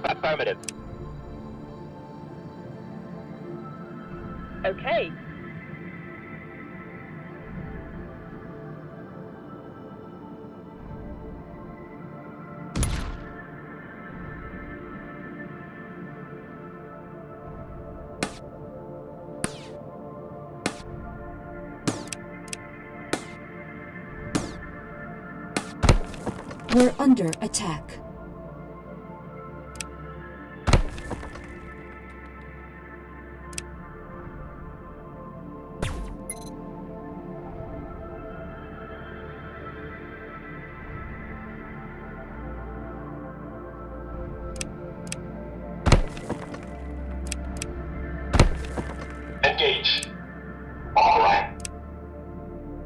Affirmative. Okay. We're under attack. Engage. All right.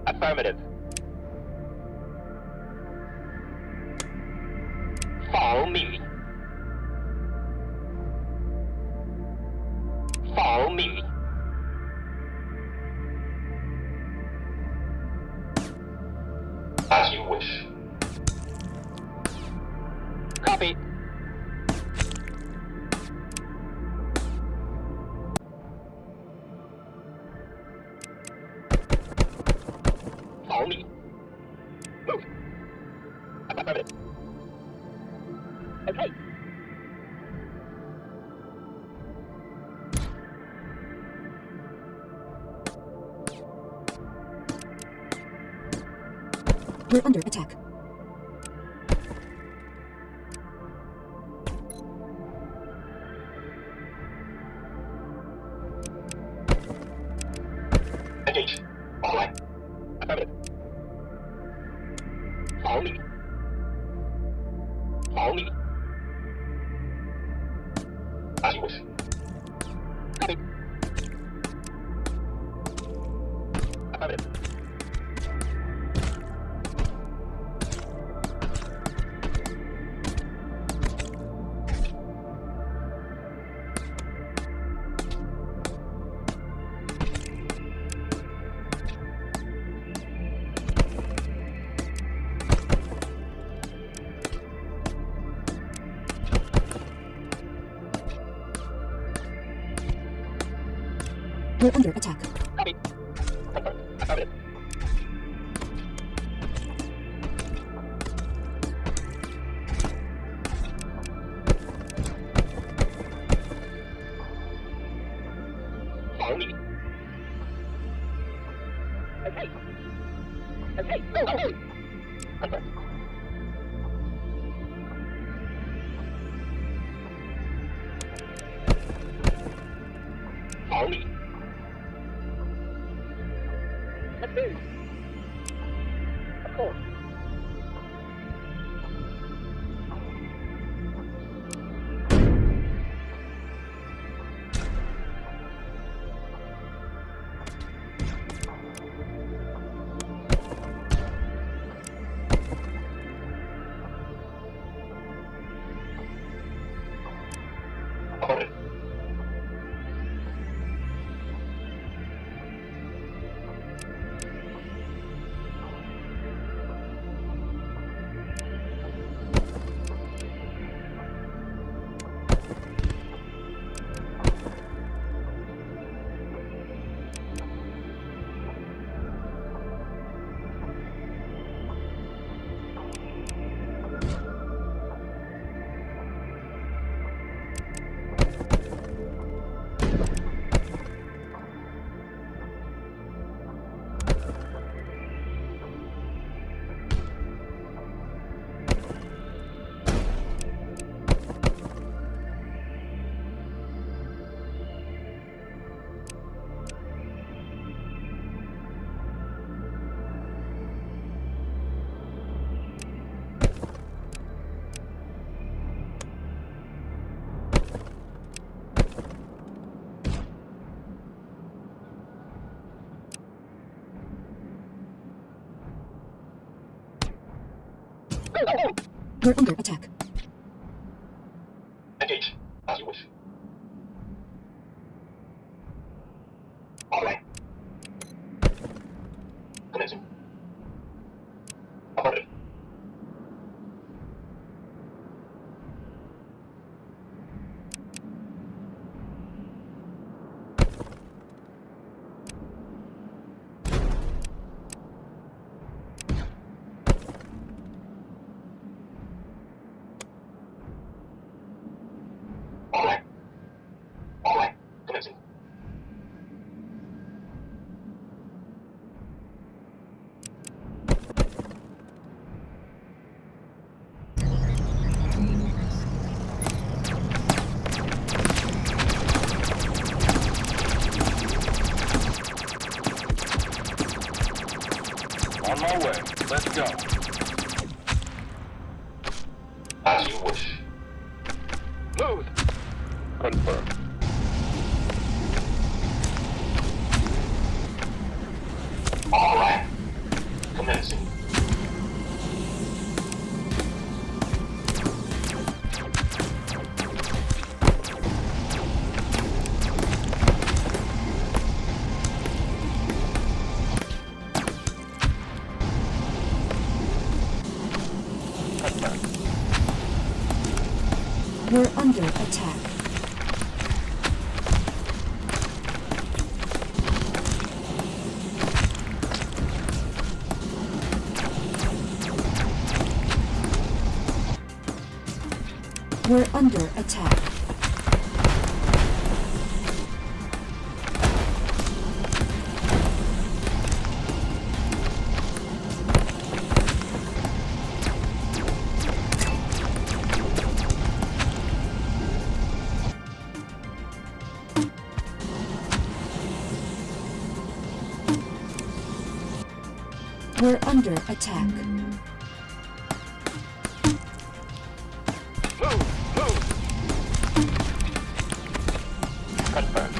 Affirmative. Follow me. Follow me. As you wish. Copy. Follow me. Move. Affirmative. Okay. We're under attack. Engage. All right. Affirmative. Follow me. Follow me. As you wish. Copy. Affirmative. We're under attack. Copy. Confirmed. Affirmative. Follow me. Okay. Okay. Go, go, go. Confirmed. Follow me. Let's move. Of course. Affirmative. We're under attack. Engage. As you wish. All right. Commencing. Affirmative. Alright. Alright. Commencing. On my way. Let's go. As you wish. Move. Confirm. Alright. Commencing. Confirm. We're under attack. We're under attack. We're under attack. Move. Confirm.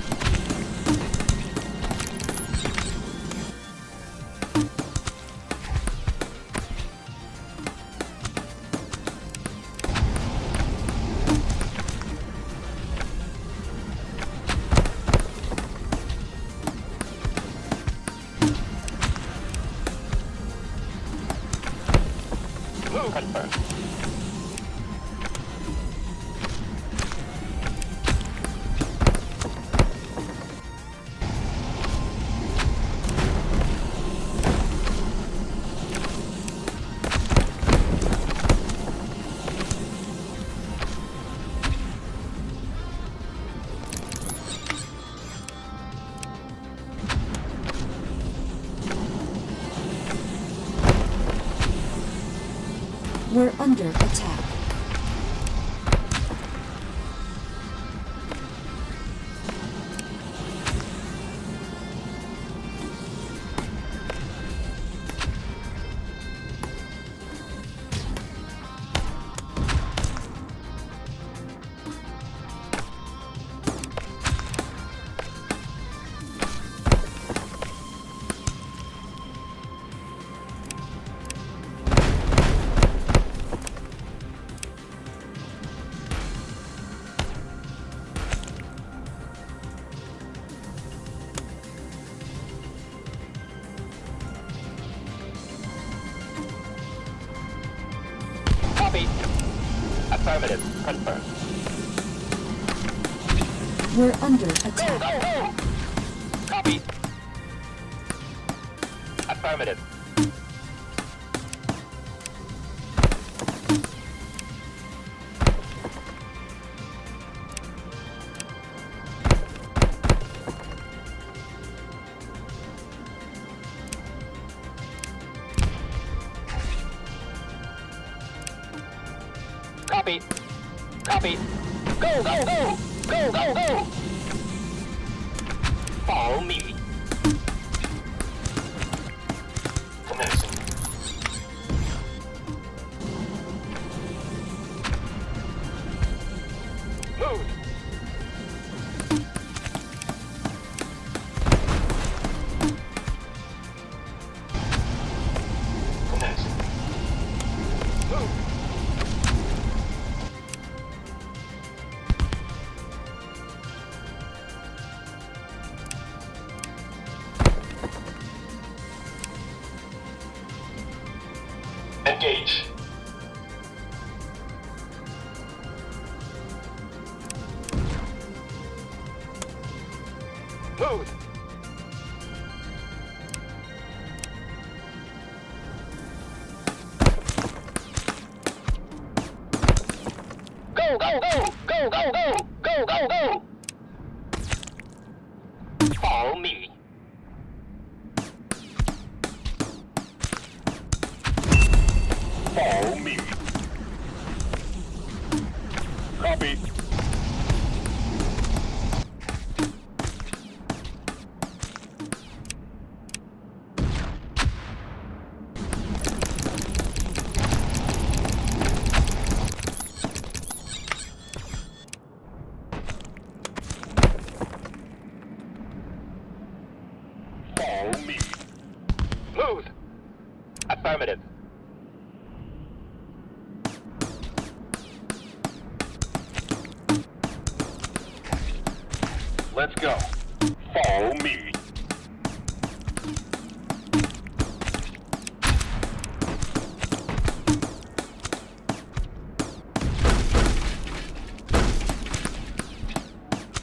Move. Confirm. We're under attack. Copy. Affirmative. Confirm. We're under Go, attack. go, go! Copy. Affirmative. Copy. Copy. Go, go, go! Go, go, go! Follow me. Commencing. Move. Commencing. Move. Engage. Move. Go, go, go! Go, go, go! Go! Go, go, go! Follow me. Follow me. Copy. Follow me. Move. Affirmative. Let's go. Follow me.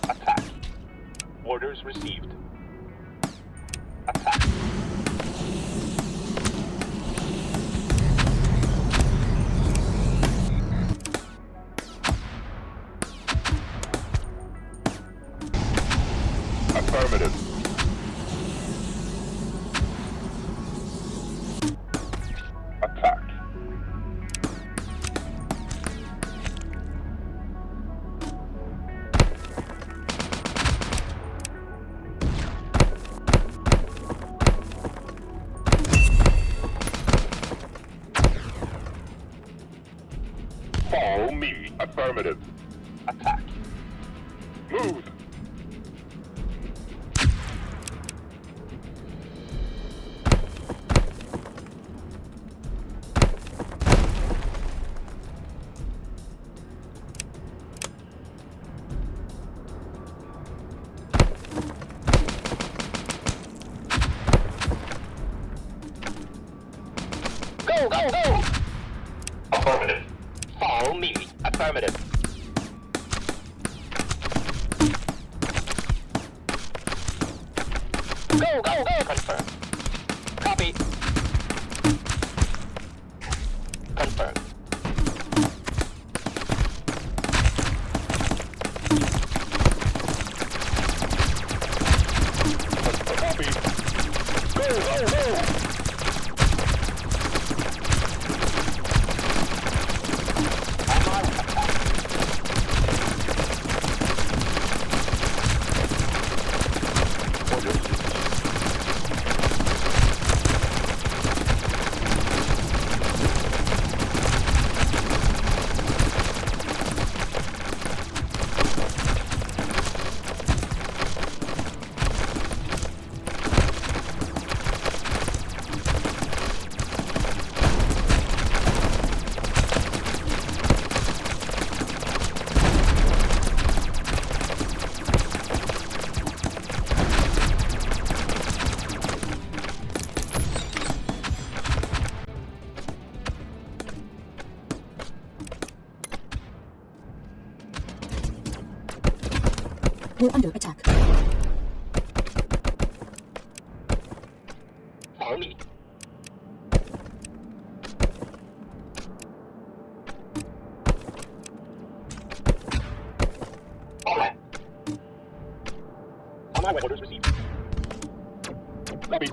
Attack. Orders received. Attack. Affirmative. Attack. Follow me. Affirmative. Attack. Move. Go, go, go! Affirmative. Follow me. Affirmative. Go, go, go! Confirm. Copy. Confirm. Copy. Go, go, go. We're under attack. Follow me. All right. On my way. Orders received. Copy.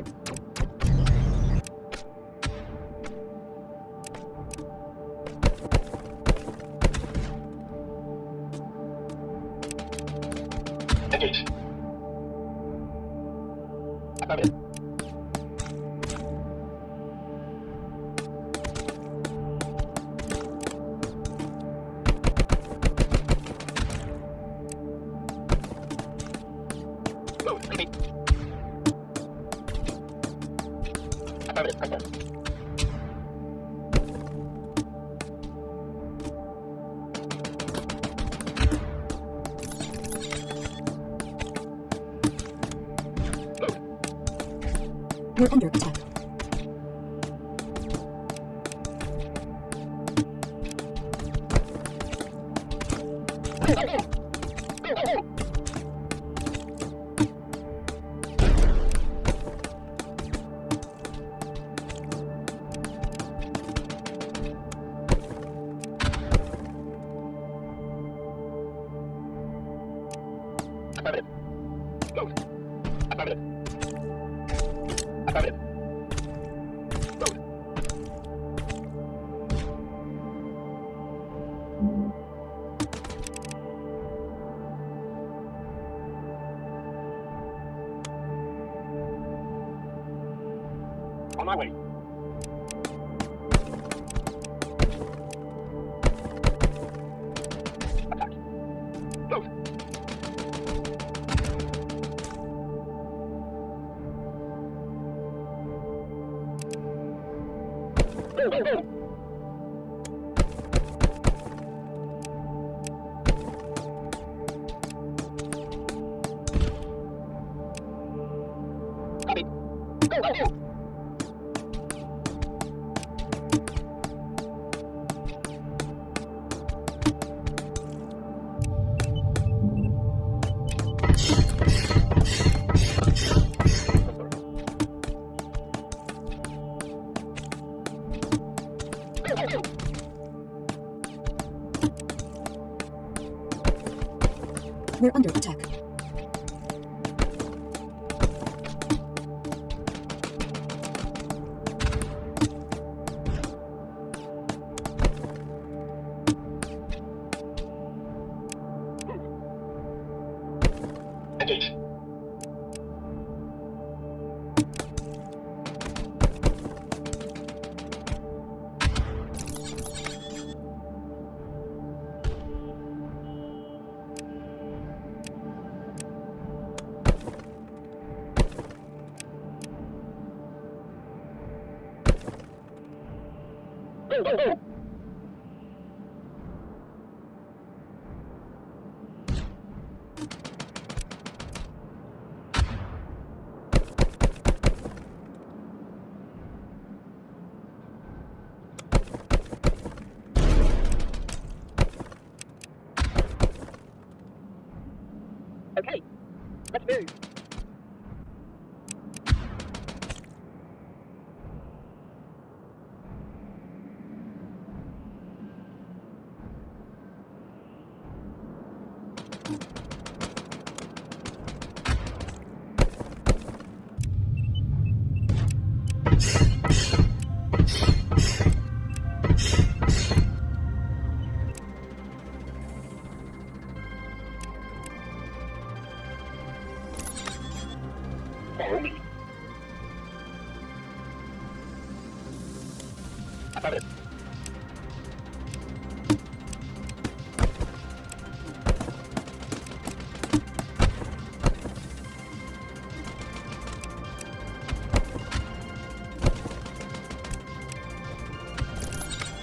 Engage. Affirmative. Move. Copy. Affirmative. Confirm. We're under attack. Go, go, go! Go, go, go! Affirmative. Move. Affirmative. Affirmative. Move. On my way. Attack. Move. Go, go, go. Copy. Go, go, go. We're under attack. Engage. Go, go, go. Okay, let's move. Follow me. Affirmative.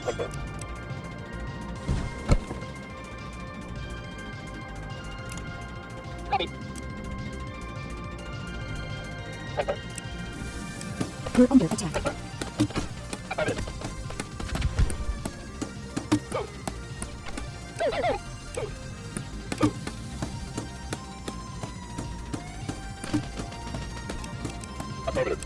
Confirm. Copy. Confirm. We're under attack. Affirmative. Go. Go, go, go. Move. Move. Affirmative.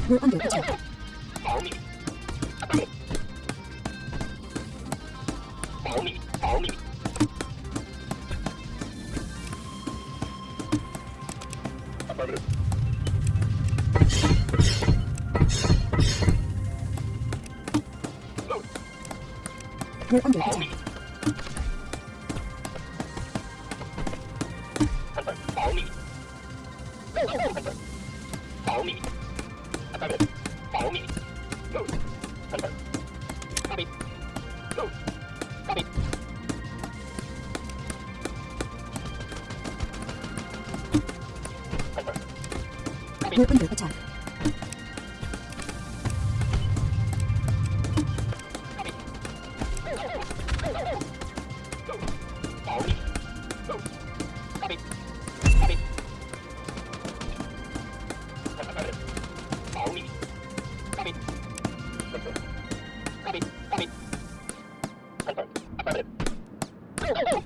We're under attack. Follow me. Affirmative. Follow me. Follow me. Affirmative. Move. We're under Follow me. attack. Confirm. Follow me. Go, go, go. Confirm. Follow me. Affirmative. Follow me. Move. Confirm. Copy. Move. Copy. Confirm. We're under attack. Copy. Go, go, go. Go, go, go. Move. Follow me. Move. Copy. Copy. Affirmative. Follow me. Copy. Confirm. Copy. Copy. Confirm. Affirmative. Go, go, go.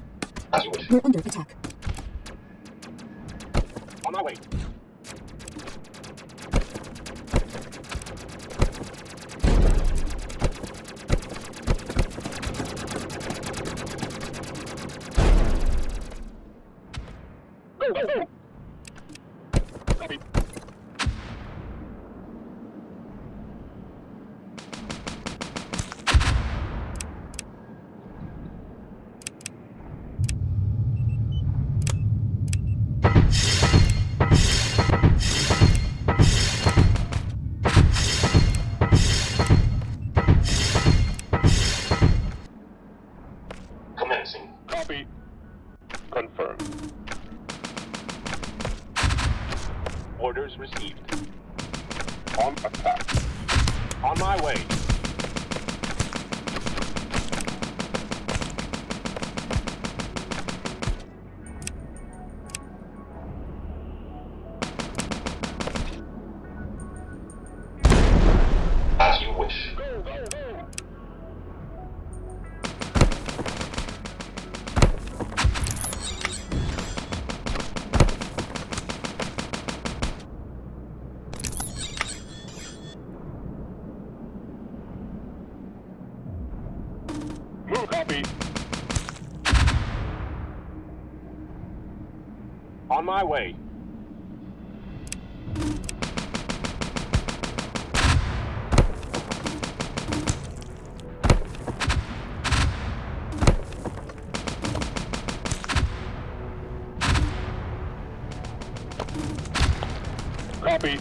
As you wish. We're under attack. On my way. Copy. Commencing. Copy. Confirmed. Orders received. On attack. On my way. As you wish. Go, go, go. Move. Copy. On my way. Copy.